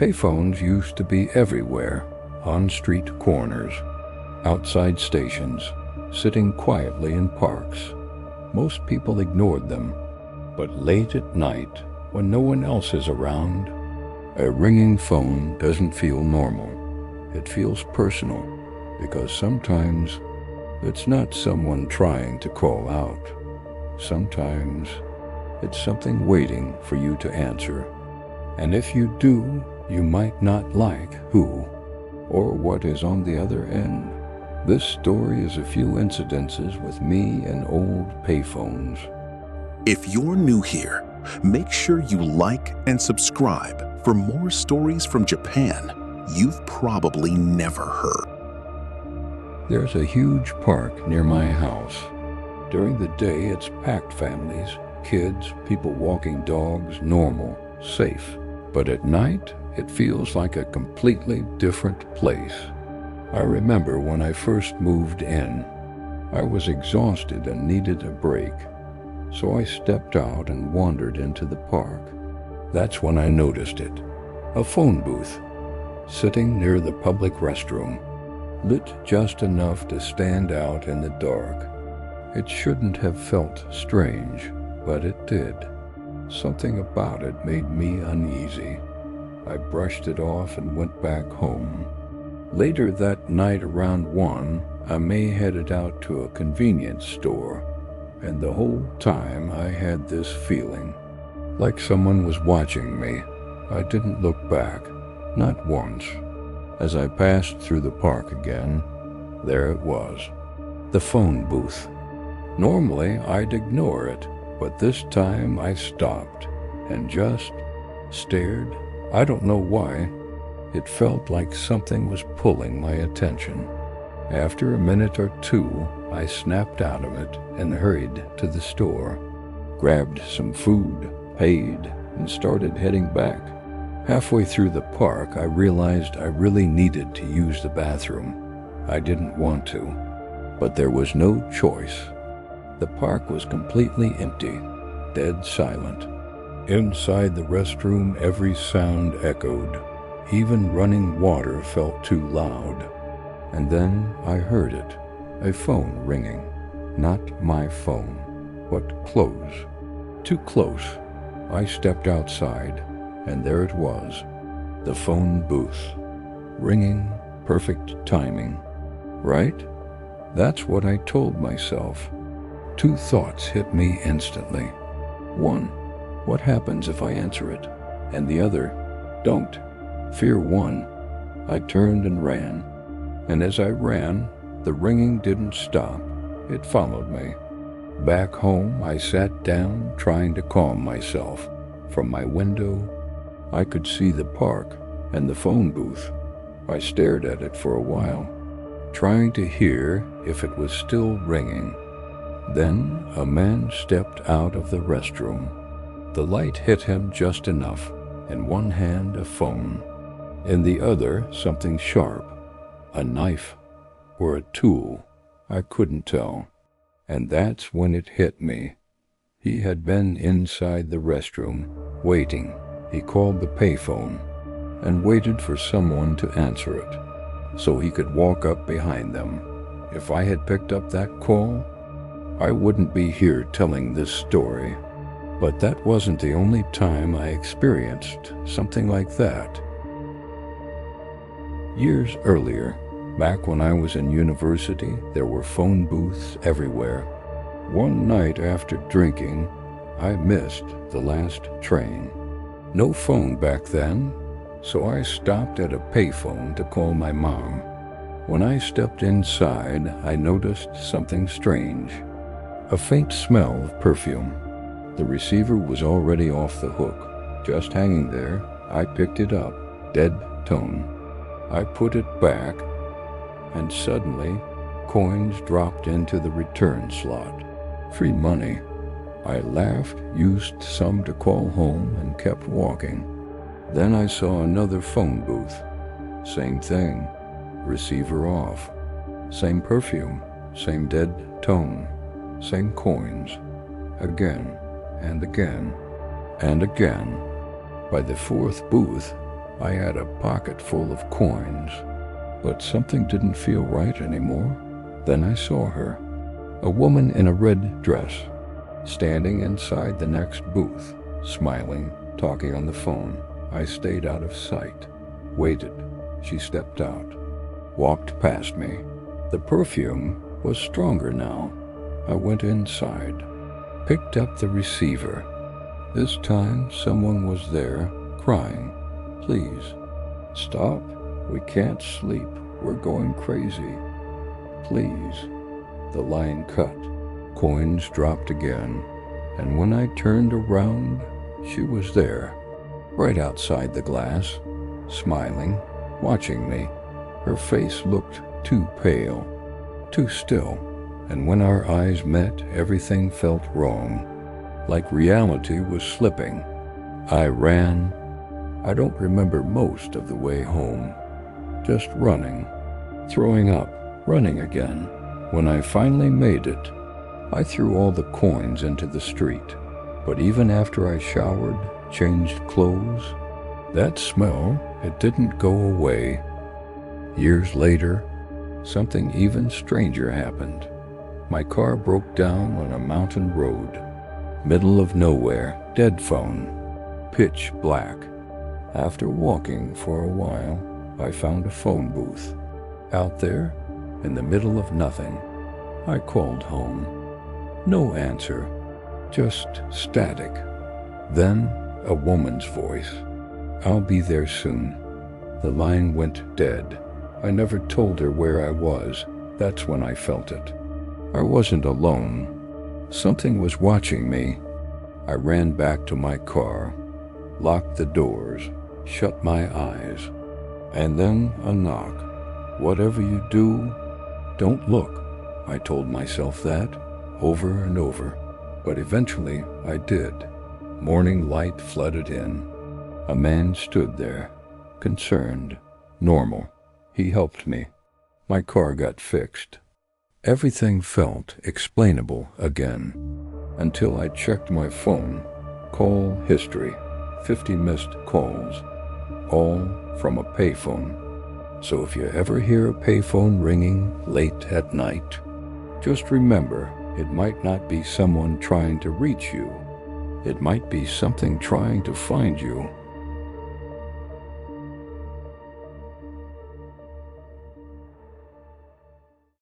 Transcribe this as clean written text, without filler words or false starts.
Payphones used to be everywhere, on street corners, outside stations, sitting quietly in parks. Most people ignored them, but late at night, when no one else is around, a ringing phone doesn't feel normal. It feels personal, because sometimes it's not someone trying to call out. Sometimes it's something waiting for you to answer. And if you do, you might not like who or what is on the other end. This story is a few incidences with me and old payphones. If you're new here, make sure you like and subscribe for more stories from Japan you've probably never heard. There's a huge park near my house. During the day, it's packed families, kids, people walking dogs, normal, safe. But at night, it feels like a completely different place. I remember when I first moved in, I was exhausted and needed a break. So I stepped out and wandered into the park. That's when I noticed it. A phone booth, sitting near the public restroom, lit just enough to stand out in the dark. It shouldn't have felt strange, but it did. Something about it made me uneasy. I brushed it off and went back home. Later that night around 1, I May headed out to a convenience store, and the whole time I had this feeling, like someone was watching me. I didn't look back, not once. As I passed through the park again, there it was, the phone booth. Normally I'd ignore it, but this time I stopped and just stared. I don't know why. It felt like something was pulling my attention. After a minute or two, I snapped out of it and hurried to the store, grabbed some food, paid, and started heading back. Halfway through the park, I realized I really needed to use the bathroom. I didn't want to, but there was no choice. The park was completely empty, dead silent. Inside the restroom, every sound echoed. Even running water felt too loud. And then I heard it, a phone ringing. Not my phone, but close. Too close. I stepped outside, and there it was, the phone booth. Ringing, perfect timing. Right? That's what I told myself. 2 thoughts hit me instantly. 1, what happens if I answer it? And the other, don't. Fear won. I turned and ran. And as I ran, the ringing didn't stop. It followed me. Back home, I sat down, trying to calm myself. From my window, I could see the park and the phone booth. I stared at it for a while, trying to hear if it was still ringing. Then a man stepped out of the restroom. The light hit him just enough. In one hand, a phone. In the other, something sharp. A knife or a tool. I couldn't tell. And that's when it hit me. He had been inside the restroom, waiting. He called the payphone and waited for someone to answer it, so he could walk up behind them. If I had picked up that call, I wouldn't be here telling this story. But that wasn't the only time I experienced something like that. Years earlier, back when I was in university, there were phone booths everywhere. One night after drinking, I missed the last train. No phone back then, so I stopped at a payphone to call my mom. When I stepped inside, I noticed something strange. A faint smell of perfume. The receiver was already off the hook, just hanging there. I picked it up, dead tone. I put it back, and suddenly, coins dropped into the return slot. Free money. I laughed, used some to call home, and kept walking. Then I saw another phone booth. Same thing. Receiver off. Same perfume, same dead tone, same coins. Again, and again, and again. By the 4th booth, I had a pocket full of coins, but something didn't feel right anymore. Then I saw her, a woman in a red dress, standing inside the next booth, smiling, talking on the phone. I stayed out of sight, waited. She stepped out, walked past me. The perfume was stronger now. I went inside, picked up the receiver. This time someone was there, crying, "Please, stop. We can't sleep. We're going crazy. Please." The line cut. Coins dropped again, and when I turned around, she was there, right outside the glass, smiling, watching me. Her face looked too pale, too still, and when our eyes met, everything felt wrong, like reality was slipping. I ran. I don't remember most of the way home, just running, throwing up, running again. When I finally made it, I threw all the coins into the street. But even after I showered, changed clothes, that smell, it didn't go away. Years later, something even stranger happened. My car broke down on a mountain road, middle of nowhere, dead phone, pitch black. After walking for a while, I found a phone booth. Out there, in the middle of nothing, I called home. No answer, just static. Then a woman's voice. "I'll be there soon." The line went dead. I never told her where I was. That's when I felt it. I wasn't alone. Something was watching me. I ran back to my car, locked the doors, shut my eyes, and then a knock. "Whatever you do, don't look." I told myself that over and over, but eventually I did. Morning light flooded in. A man stood there, concerned, normal. He helped me. My car got fixed. Everything felt explainable again, until I checked my phone. Call history, 50 missed calls, all from a payphone. So if you ever hear a payphone ringing late at night, just remember, it might not be someone trying to reach you. It might be something trying to find you.